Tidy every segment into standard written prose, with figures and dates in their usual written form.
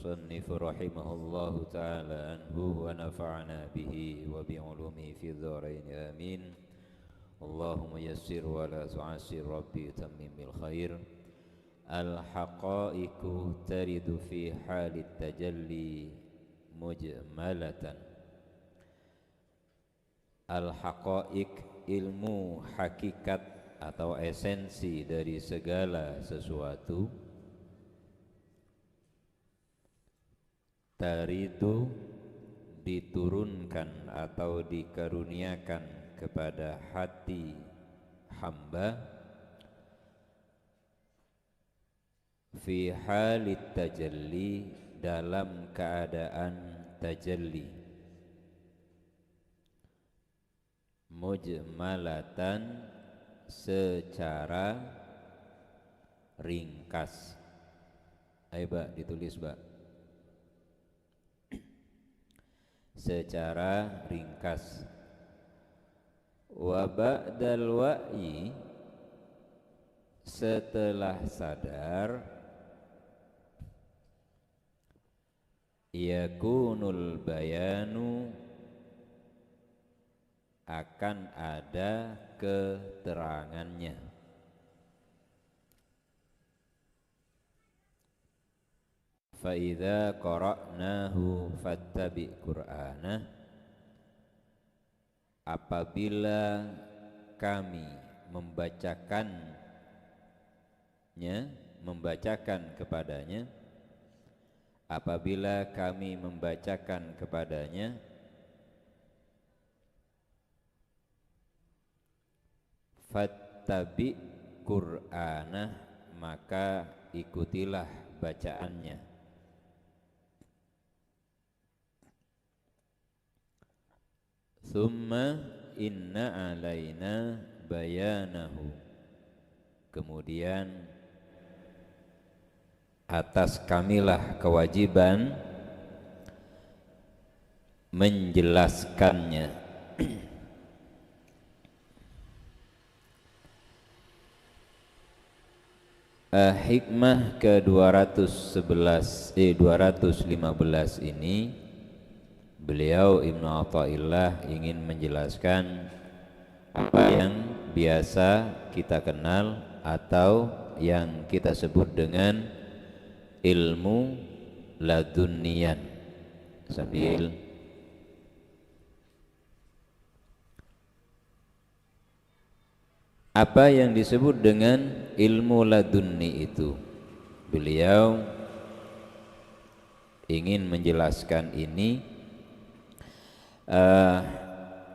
المصنف رحمه الله تعالى عنه ونفعنا به وبعلومه في الدارين آمين. اللهم يسر ولا تعسر ربي تمم بالخير. الحقائق ترد في حال التجلي مجملة. Al-haqa'iq, ilmu hakikat atau esensi dari segala sesuatu, taridu, diturunkan atau dikaruniakan kepada hati hamba fi halit tajalli, dalam keadaan tajalli, mujmalatan, secara ringkas. Ayo Mbak, ditulis Mbak. Secara ringkas. Wa ba'dal wa'yi, setelah sadar, yakunul bayanu, akan ada keterangannya. Fa idza qara'nahu fattabi' qur'anah, apabila kami membacakan kepadanya, apabila kami membacakan kepadanya, fattabi' qur'anah, maka ikutilah bacaannya. Thumma inna alaina bayanahu, kemudian atas kamilah kewajiban menjelaskannya. Hikmah ke-215 ini, beliau Ibnu Athaillah ingin menjelaskan apa yang biasa kita kenal atau yang kita sebut dengan ilmu ladunniyan. Sambil apa yang disebut dengan ilmu ladunni itu, beliau ingin menjelaskan ini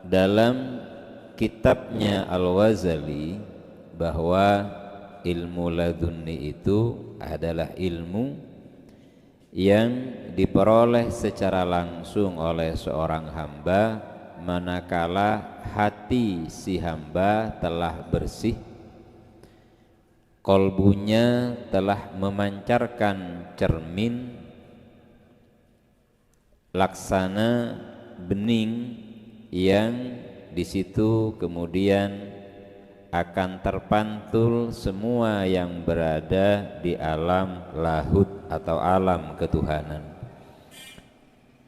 dalam kitabnya Al-Ghazali, bahwa ilmu ladunni itu adalah ilmu yang diperoleh secara langsung oleh seorang hamba manakala hati si hamba telah bersih, kolbunya telah memancarkan cermin laksana bening, yang di situ kemudian akan terpantul semua yang berada di alam lahut atau alam ketuhanan.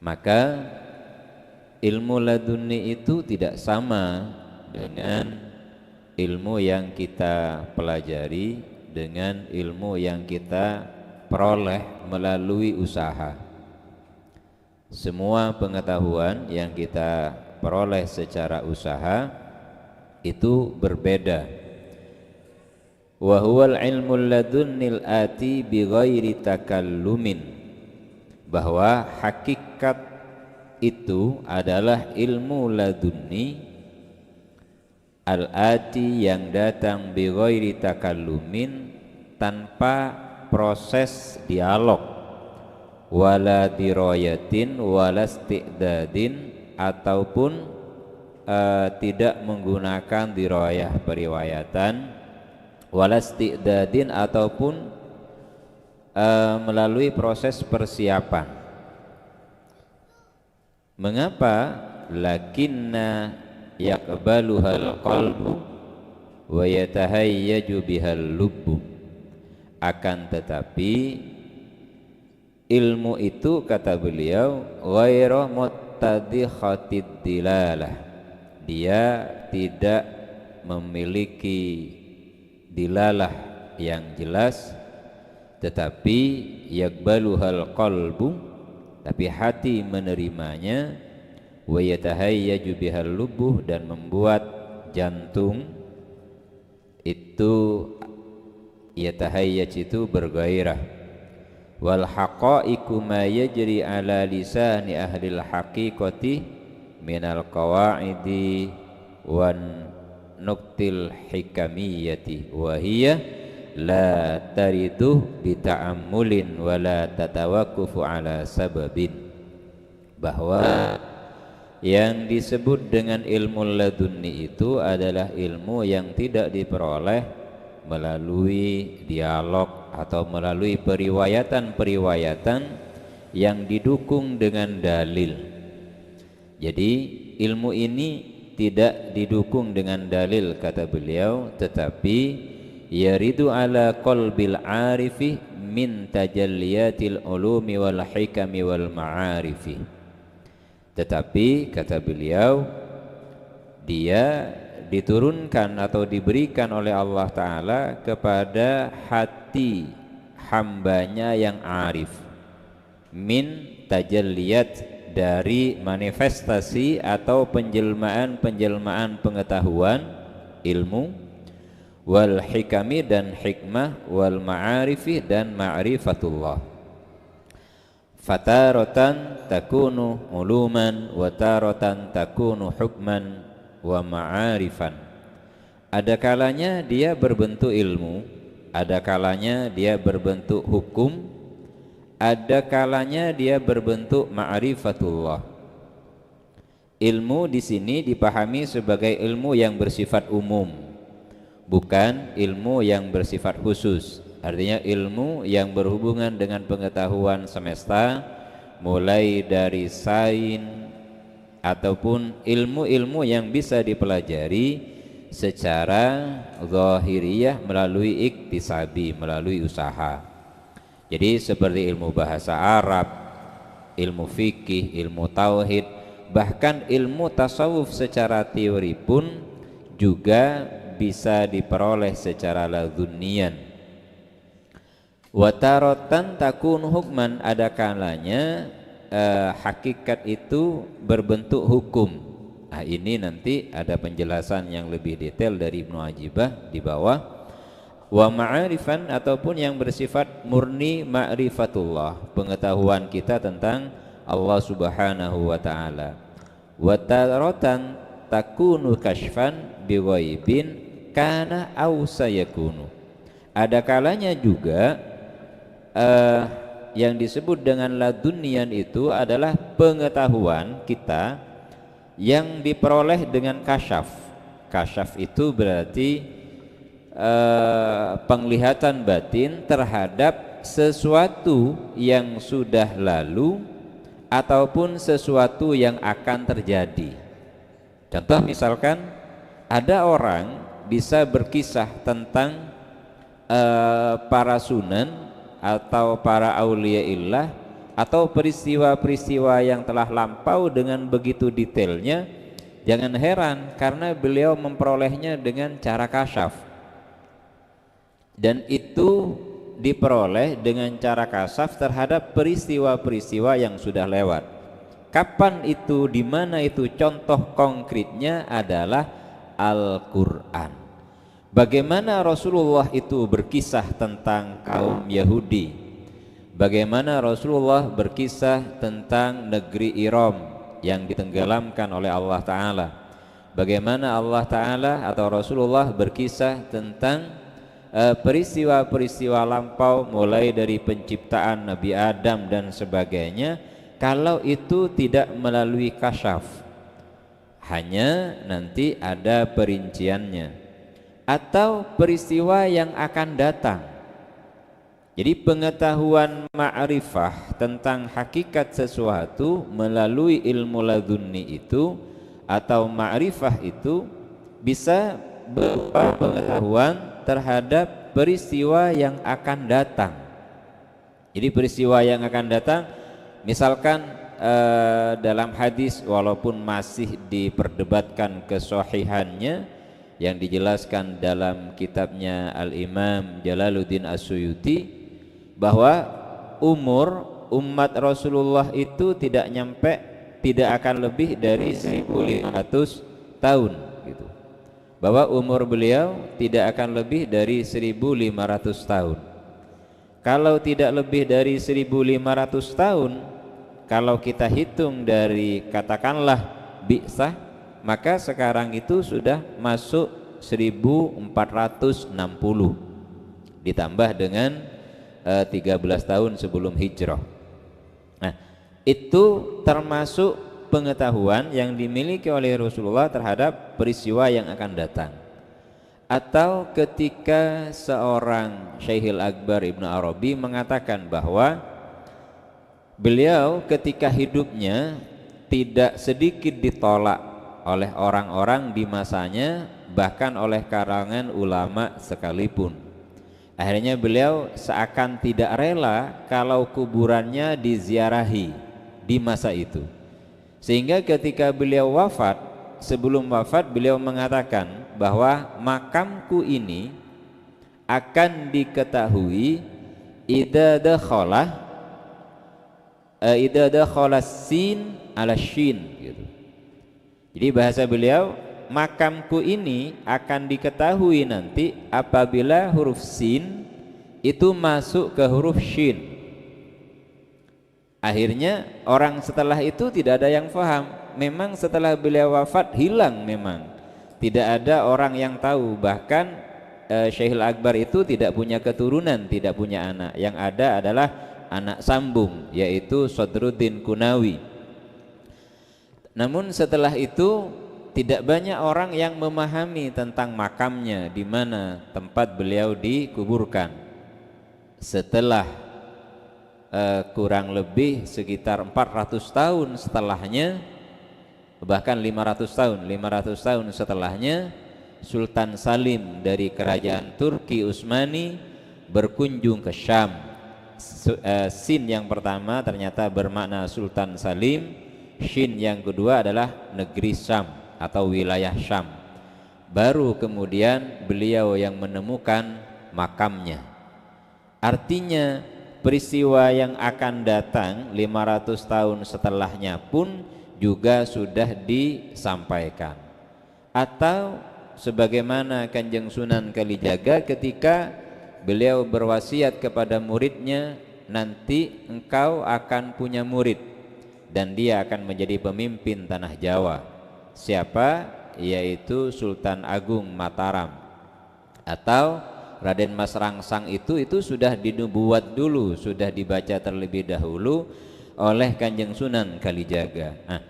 Maka ilmu ladunni itu tidak sama dengan ilmu yang kita pelajari, dengan ilmu yang kita peroleh melalui usaha. Semua pengetahuan yang kita peroleh secara usaha itu berbeda. Wa huwal ilmul ladunnil ati bi ghairi takallumin, bahwa hakikat itu adalah ilmu ladunni al-ati, yang datang bi ghairi takallumin, tanpa proses dialog, wala dirayatin wala isti'dadin, ataupun tidak menggunakan dirayah periwayatan, wala isti'dadin, ataupun melalui proses persiapan. Mengapa? Lakinna yaqbaluhal qalbu wa yatahayyaju bihal lubbu, akan tetapi ilmu itu kata beliau ghairu muttadikhatid dilalah, dia tidak memiliki dilalah yang jelas, tetapi yaqbaluhal qalbu, tapi hati menerimanya, wa yatahayyaju bihal lubuh, dan membuat jantung itu yatahayyaj itu bergairah. Wal haqaiqu ma yajri ala lisani ahlil haqiqati minal qawaidi wan nuktil hikamiyati wa hiya la taridu bita'ammulin wa la tatawakkufu ala sababin, bahwa yang disebut dengan ilmu ladunni itu adalah ilmu yang tidak diperoleh melalui dialog atau melalui periwayatan-periwayatan yang didukung dengan dalil. Jadi ilmu ini tidak didukung dengan dalil kata beliau, tetapi yaridu ala qalbil arifi min tajalliyatil ulumi wal hikami wal ma'arifi. Tetapi kata beliau, dia diturunkan atau diberikan oleh Allah Ta'ala kepada hati hambanya yang arif, min tajalliyat, dari manifestasi atau penjelmaan pengetahuan ilmu, wal hikami, dan hikmah, wal ma'arifi, dan ma'rifatullah. Fataratan takunu uluman wa taratan takunu hukman wa ma'arifan. Ada kalanya dia berbentuk ilmu, ada kalanya dia berbentuk hukum, ada kalanya dia berbentuk ma'rifatullah. Ilmu di sini dipahami sebagai ilmu yang bersifat umum, bukan ilmu yang bersifat khusus. Artinya ilmu yang berhubungan dengan pengetahuan semesta, mulai dari sains ataupun ilmu-ilmu yang bisa dipelajari secara zahiriyah melalui iktisabi, melalui usaha. Jadi seperti ilmu bahasa Arab, ilmu fikih, ilmu tauhid, bahkan ilmu tasawuf secara teori pun juga bisa diperoleh secara ladunian. Wataratan takun hukman, ada kalanya hakikat itu berbentuk hukum. Nah, ini nanti ada penjelasan yang lebih detail dari Ibnu Ajibah di bawah. Wa ma'arifan, ataupun yang bersifat murni ma'rifatullah, pengetahuan kita tentang Allah Subhanahu wa ta'ala. Wa taratan takunu kashfan bighaibin kana aw sayakunu. Ada kalanya juga yang disebut dengan ladunian itu adalah pengetahuan kita yang diperoleh dengan kasyaf. Kasyaf itu berarti penglihatan batin terhadap sesuatu yang sudah lalu ataupun sesuatu yang akan terjadi. Contoh misalkan ada orang bisa berkisah tentang para sunan atau para auliaillah atau peristiwa-peristiwa yang telah lampau dengan begitu detailnya. Jangan heran karena beliau memperolehnya dengan cara kasyaf, dan itu diperoleh dengan cara kasyaf terhadap peristiwa-peristiwa yang sudah lewat. Kapan itu, di mana itu? Contoh konkretnya adalah Al-Quran. Bagaimana Rasulullah itu berkisah tentang kaum Yahudi, bagaimana Rasulullah berkisah tentang negeri Iram yang ditenggelamkan oleh Allah Ta'ala, bagaimana Allah Ta'ala atau Rasulullah berkisah tentang peristiwa-peristiwa lampau mulai dari penciptaan Nabi Adam dan sebagainya. Kalau itu tidak melalui kasyaf, hanya nanti ada perinciannya, atau peristiwa yang akan datang. Jadi pengetahuan ma'rifah tentang hakikat sesuatu melalui ilmu ladunni itu atau ma'rifah itu bisa berupa pengetahuan terhadap peristiwa yang akan datang. Jadi peristiwa yang akan datang, misalkan dalam hadis walaupun masih diperdebatkan kesahihannya, yang dijelaskan dalam kitabnya Al-Imam Jalaluddin As-Suyuti, bahwa umur umat Rasulullah itu tidak akan lebih dari 1500 tahun gitu. Bahwa umur beliau tidak akan lebih dari 1500 tahun. Kalau tidak lebih dari 1500 tahun, kalau kita hitung dari katakanlah bi'sah, maka sekarang itu sudah masuk 1460 ditambah dengan 13 tahun sebelum hijrah. Nah, itu termasuk pengetahuan yang dimiliki oleh Rasulullah terhadap peristiwa yang akan datang. Atau ketika seorang Syekhul Akbar Ibnu Arabi mengatakan bahwa beliau ketika hidupnya tidak sedikit ditolak oleh orang-orang di masanya, bahkan oleh kalangan ulama sekalipun. Akhirnya beliau seakan tidak rela kalau kuburannya diziarahi di masa itu. Sehingga ketika beliau wafat, sebelum wafat beliau mengatakan bahwa makamku ini akan diketahui idza dakhala sin ala shin gitu. Jadi bahasa beliau, makamku ini akan diketahui nanti apabila huruf sin itu masuk ke huruf shin. Akhirnya orang setelah itu tidak ada yang faham. Memang setelah beliau wafat hilang, memang tidak ada orang yang tahu. Bahkan Syekhul Akbar itu tidak punya keturunan, tidak punya anak. Yang ada adalah anak sambung, yaitu Sadruddin Kunawi. Namun setelah itu tidak banyak orang yang memahami tentang makamnya, di mana tempat beliau dikuburkan. Setelah kurang lebih sekitar 400 tahun setelahnya, bahkan 500 tahun setelahnya, Sultan Salim dari kerajaan Turki Utsmani berkunjung ke Syam. Sin yang pertama ternyata bermakna Sultan Salim, shin yang kedua adalah negeri Syam atau wilayah Syam. Baru kemudian beliau yang menemukan makamnya. Artinya peristiwa yang akan datang 500 tahun setelahnya pun juga sudah disampaikan. Atau sebagaimana Kanjeng Sunan Kalijaga ketika beliau berwasiat kepada muridnya, nanti engkau akan punya murid dan dia akan menjadi pemimpin tanah Jawa. Siapa? Yaitu Sultan Agung Mataram. Atau Raden Mas Rangsang itu sudah dinubuat dulu, sudah dibaca terlebih dahulu oleh Kanjeng Sunan Kalijaga. Nah,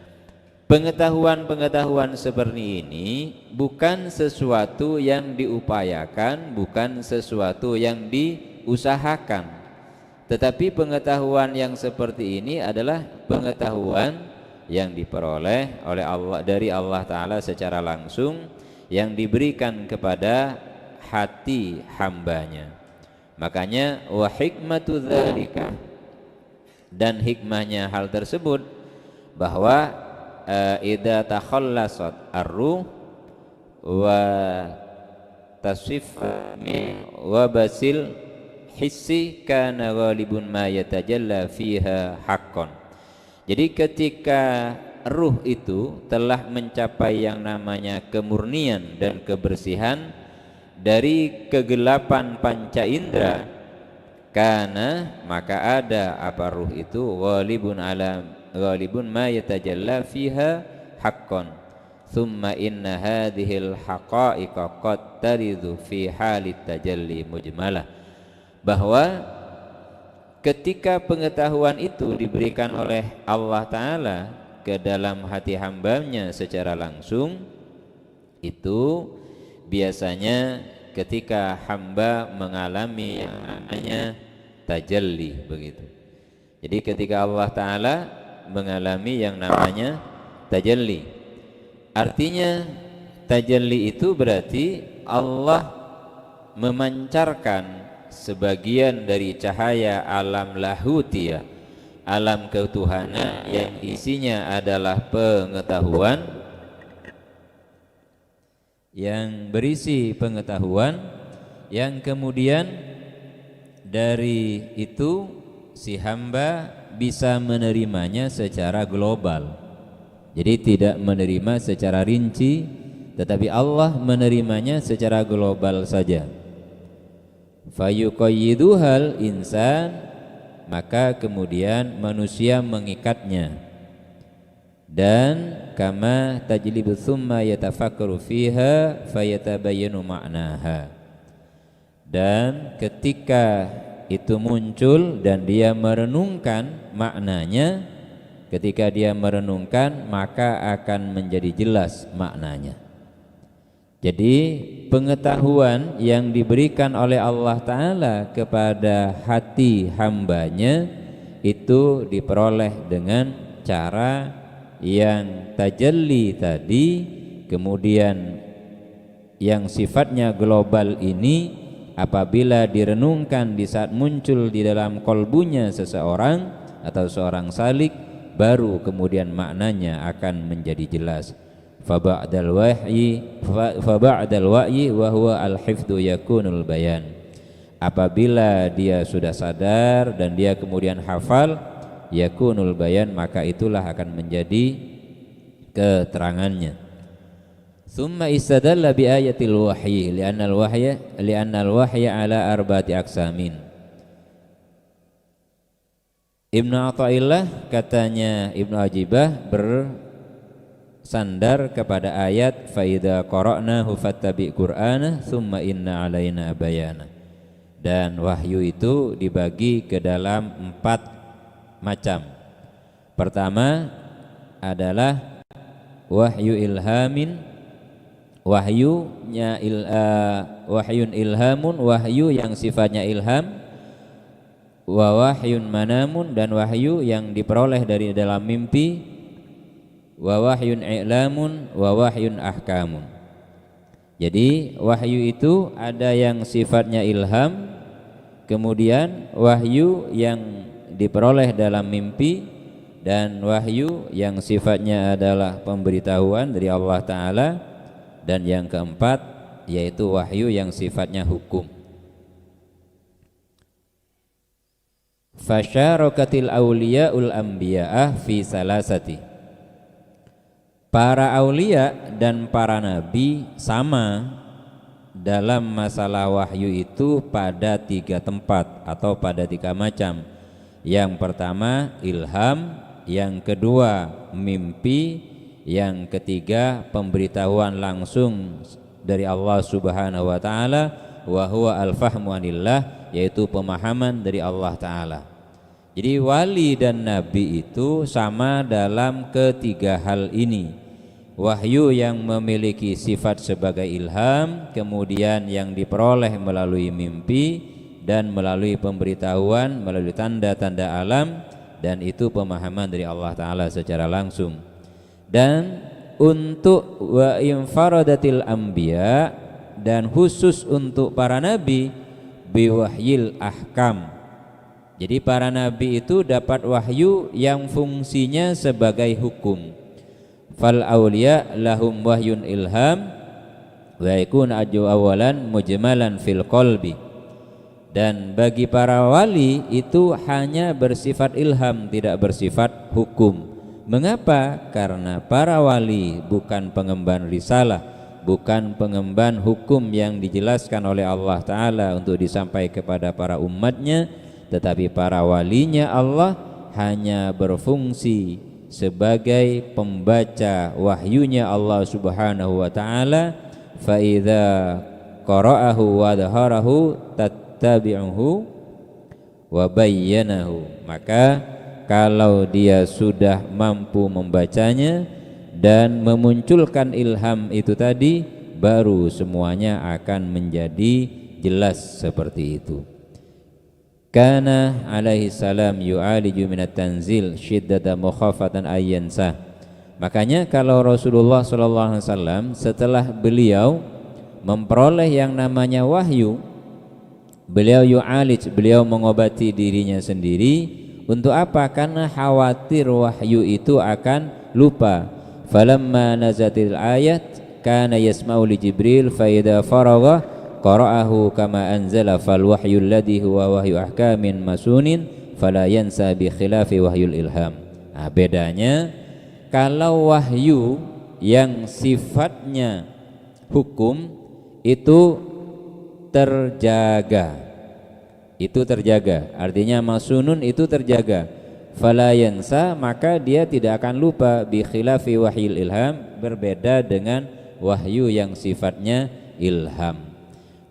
pengetahuan seperti ini bukan sesuatu yang diupayakan, bukan sesuatu yang diusahakan, tetapi pengetahuan yang seperti ini adalah pengetahuan yang diperoleh oleh Allah, dari Allah Ta'ala secara langsung, yang diberikan kepada hati hambanya. Makanya wa hikmatu dzalika, dan hikmahnya hal tersebut, bahwa idza takhallasat ar-ruh wa tasif wa basil hissi kana ghalibun ma yatajalla fiha haqqan. Jadi ketika ruh itu telah mencapai yang namanya kemurnian dan kebersihan dari kegelapan panca indera, karena maka ada apa ruh itu ghalibun ma yatajalla fiha haqqan, thumma inna hadhil haqa'iqa qad taridu fi halit tajalli mujmalah. Bahwa ketika pengetahuan itu diberikan oleh Allah Ta'ala ke dalam hati hambanya secara langsung, itu biasanya ketika hamba mengalami yang namanya tajalli, begitu. Jadi ketika Allah Ta'ala mengalami yang namanya tajalli, artinya tajalli itu berarti Allah memancarkan sebagian dari cahaya alam lahutia, alam ketuhanan yang isinya adalah pengetahuan, yang berisi pengetahuan, yang kemudian dari itu si hamba bisa menerimanya secara global. Jadi tidak menerima secara rinci, tetapi Allah menerimanya secara global saja. Fayuqayyiduhal insan, maka kemudian manusia mengikatnya. Dan kama tajlibu thumma yatafakkaru fiha fayatabayyanu ma'naha. Dan ketika itu muncul dan dia merenungkan maknanya, ketika dia merenungkan maka akan menjadi jelas maknanya. Jadi pengetahuan yang diberikan oleh Allah Ta'ala kepada hati hambanya itu diperoleh dengan cara yang tajalli tadi, kemudian yang sifatnya global ini apabila direnungkan di saat muncul di dalam kolbunya seseorang atau seorang salik, baru kemudian maknanya akan menjadi jelas. Faba'dal wahyi wa huwa al-hifdzu yakunul bayan. Apabila dia sudah sadar dan dia kemudian hafal, yakunul bayan, maka itulah akan menjadi keterangannya. Tsumma istadalla bi ayatil wahyi li'anna al-wahya ala arba'ati aqsamin. Ibnu Athaillah, katanya Ibnu Ajibah, bersandar kepada ayat fa idza qara'nahu fattabi' qur'ana tsumma inna 'alaina bayana. Dan wahyu itu dibagi ke dalam 4 macam. Pertama adalah wahyu ilhamin, wahyun ilhamun, wahyu yang sifatnya ilham, wa wahyun manamun, dan wahyu yang diperoleh dari dalam mimpi, wa wahyun i'lamun, wa wahyun ahkamun. Jadi wahyu itu ada yang sifatnya ilham, kemudian wahyu yang diperoleh dalam mimpi, dan wahyu yang sifatnya adalah pemberitahuan dari Allah Ta'ala, dan yang keempat yaitu wahyu yang sifatnya hukum. Fasyarakatil awliya'ul anbiya'ah fi salasati. Para aulia dan para nabi sama dalam masalah wahyu itu pada 3 tempat atau pada 3 macam. Yang pertama ilham, yang kedua mimpi, yang ketiga pemberitahuan langsung dari Allah Subhanahu wa Ta'ala, wa huwa al-fahmu anillah, yaitu pemahaman dari Allah Ta'ala. Jadi wali dan nabi itu sama dalam ketiga hal ini. Wahyu yang memiliki sifat sebagai ilham, kemudian yang diperoleh melalui mimpi dan melalui pemberitahuan, melalui tanda-tanda alam, dan itu pemahaman dari Allah Ta'ala secara langsung. Dan untuk wa infaradatil anbiya, dan khusus untuk para nabi, biwahyil ahkam. Jadi para nabi itu dapat wahyu yang fungsinya sebagai hukum. Fal awliya lahum wahyun ilham wa yakun aju awalan mujmalan fil qalbi. Dan bagi para wali itu hanya bersifat ilham, tidak bersifat hukum. Mengapa? Karena para wali bukan pengemban risalah, bukan pengemban hukum yang dijelaskan oleh Allah Ta'ala untuk disampaikan kepada para umatnya, tetapi para walinya Allah hanya berfungsi sebagai pembaca wahyunya Allah Subhanahu wa Ta'ala. Fa idza qara'ahu wa dhaharahu tattabi'uhu wa bayyanahu. Maka kalau dia sudah mampu membacanya dan memunculkan ilham itu tadi, baru semuanya akan menjadi jelas seperti itu. Kana alaihi salam yu'aliju minat tanzil syiddata mukhafatan ayyansah. Makanya kalau Rasulullah SAW setelah beliau memperoleh yang namanya wahyu, Beliau yu'alij, beliau mengobati dirinya sendiri. Untuk apa? Karena khawatir wahyu itu akan lupa. Falamma nazatil ayat kana yasma'u li Jibril fa idza faragha qara'ahu kama anzala fal wahyu alladhi huwa wahyu ahkamin masunin fala yansa bi khilafi wahyul ilham. Nah, bedanya kalau wahyu yang sifatnya hukum itu terjaga, artinya masunun itu terjaga. Fala yansa, maka dia tidak akan lupa. Bi khilafi wahyil ilham, berbeda dengan wahyu yang sifatnya ilham.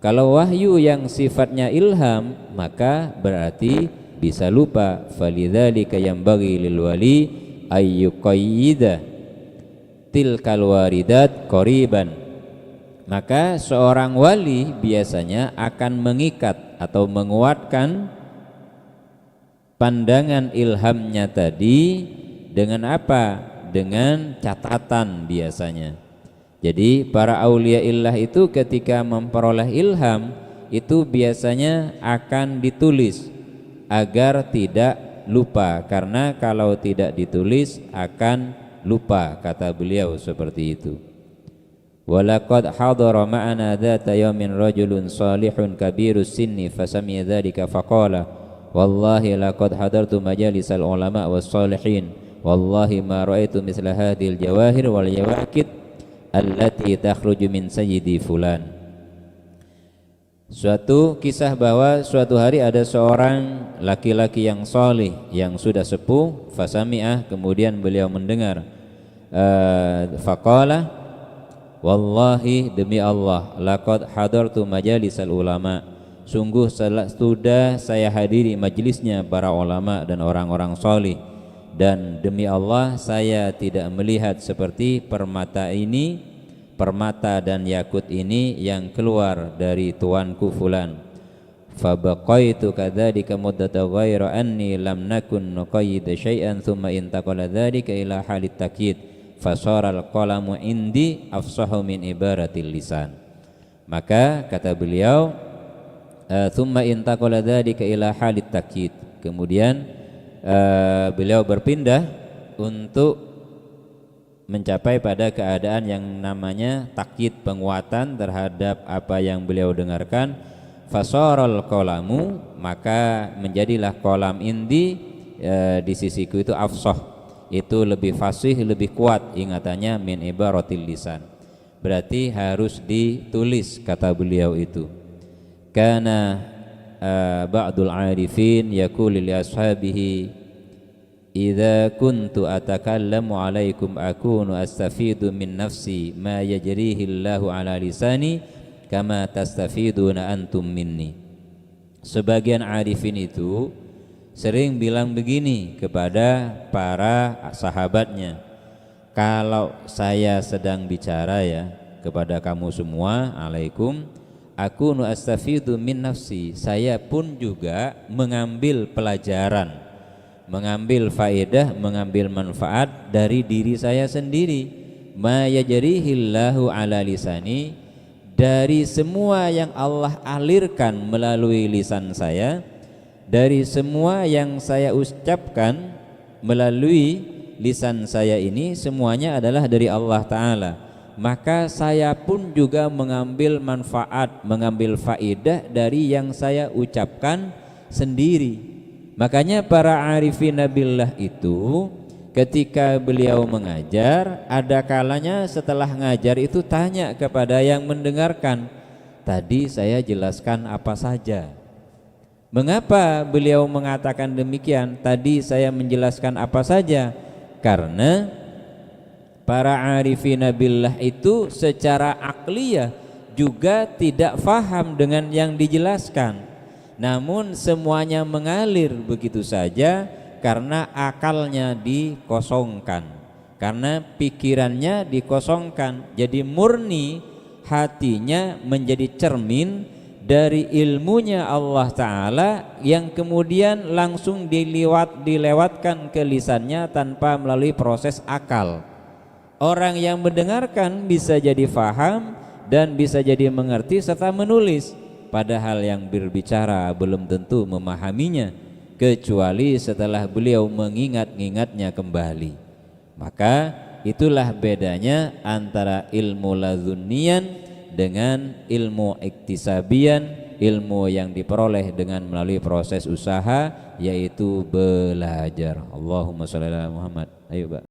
Kalau wahyu yang sifatnya ilham, maka berarti bisa lupa. Falidzalika yanbaghi lil wali ayyuqayyida tilkal waridat qariban. Maka seorang wali biasanya akan mengikat atau menguatkan pandangan ilhamnya tadi dengan apa? Dengan catatan biasanya. Jadi para aulia illah itu ketika memperoleh ilham itu biasanya akan ditulis agar tidak lupa, karena kalau tidak ditulis akan lupa, kata beliau seperti itu. Walaqad hadara ma'ana dhata yawmin rajulun salihun kabirus sinni fasami'a dzalika faqala wallahi laqad hadartu majalisal ulama was salihin wallahi ma ra'aitu mithla hadhil jawahir wal yawaqit allati takhruju min sayyidi fulan. Suatu kisah bahwa suatu hari ada seorang laki-laki yang salih yang sudah sepuh, fasami'ah, kemudian beliau mendengar, faqala wallahi, demi Allah, laqad hadartu majalisal ulama, sungguh sudah saya hadiri majelisnya para ulama dan orang-orang salih, dan demi Allah saya tidak melihat seperti permata ini, permata dan yakut ini yang keluar dari tuanku fulan. Fabaqaitu kadzalika muddata ghaira anni lam nakun nuqayyid syai'an thumma intaqala dzalika ila halit takyid fasaral qalamu indi afsahu min ibaratil lisan. Maka kata beliau, thumma intaqala dzalika ila halit takyid, kemudian beliau berpindah untuk mencapai pada keadaan yang namanya takyid, penguatan terhadap apa yang beliau dengarkan. Fasaral qalamu, maka menjadilah kolam indi di sisiku itu afsah, itu lebih fasih, lebih kuat ingatannya, min ibaratil lisan, berarti harus ditulis, kata beliau itu. Kana ba'dul arifin yaqulu li ashabihi idza kuntu atakallamu alaikum akunu astafidu min nafsi ma yajrihi Allahu ala lisani kama tastafiduna antum minni. Sebagian arifin itu sering bilang begini kepada para sahabatnya, kalau saya sedang bicara ya kepada kamu semua, alaikum, aku nu astafidu min nafsi, saya pun juga mengambil pelajaran, mengambil faedah, mengambil manfaat dari diri saya sendiri. Ma yajrihillahu ala lisani, dari semua yang Allah alirkan melalui lisan saya, dari semua yang saya ucapkan melalui lisan saya ini, semuanya adalah dari Allah Ta'ala. Maka saya pun juga mengambil manfaat, mengambil faedah dari yang saya ucapkan sendiri. Makanya para arifin billah itu ketika beliau mengajar, ada kalanya setelah ngajar itu tanya kepada yang mendengarkan, tadi saya jelaskan apa saja? Mengapa beliau mengatakan demikian? Tadi saya menjelaskan apa saja? Karena para arifin billah itu secara akliyah juga tidak faham dengan yang dijelaskan, namun semuanya mengalir begitu saja karena akalnya dikosongkan, karena pikirannya dikosongkan. Jadi murni hatinya menjadi cermin dari ilmunya Allah Ta'ala yang kemudian langsung dilewatkan ke lisannya tanpa melalui proses akal. Orang yang mendengarkan bisa jadi faham dan bisa jadi mengerti serta menulis, padahal yang berbicara belum tentu memahaminya kecuali setelah beliau mengingat-ingatnya kembali. Maka itulah bedanya antara ilmu ladunnian dengan ilmu iktisabian, ilmu yang diperoleh dengan melalui proses usaha, yaitu belajar. Allahumma sholli ala Muhammad. Ayo, Pak.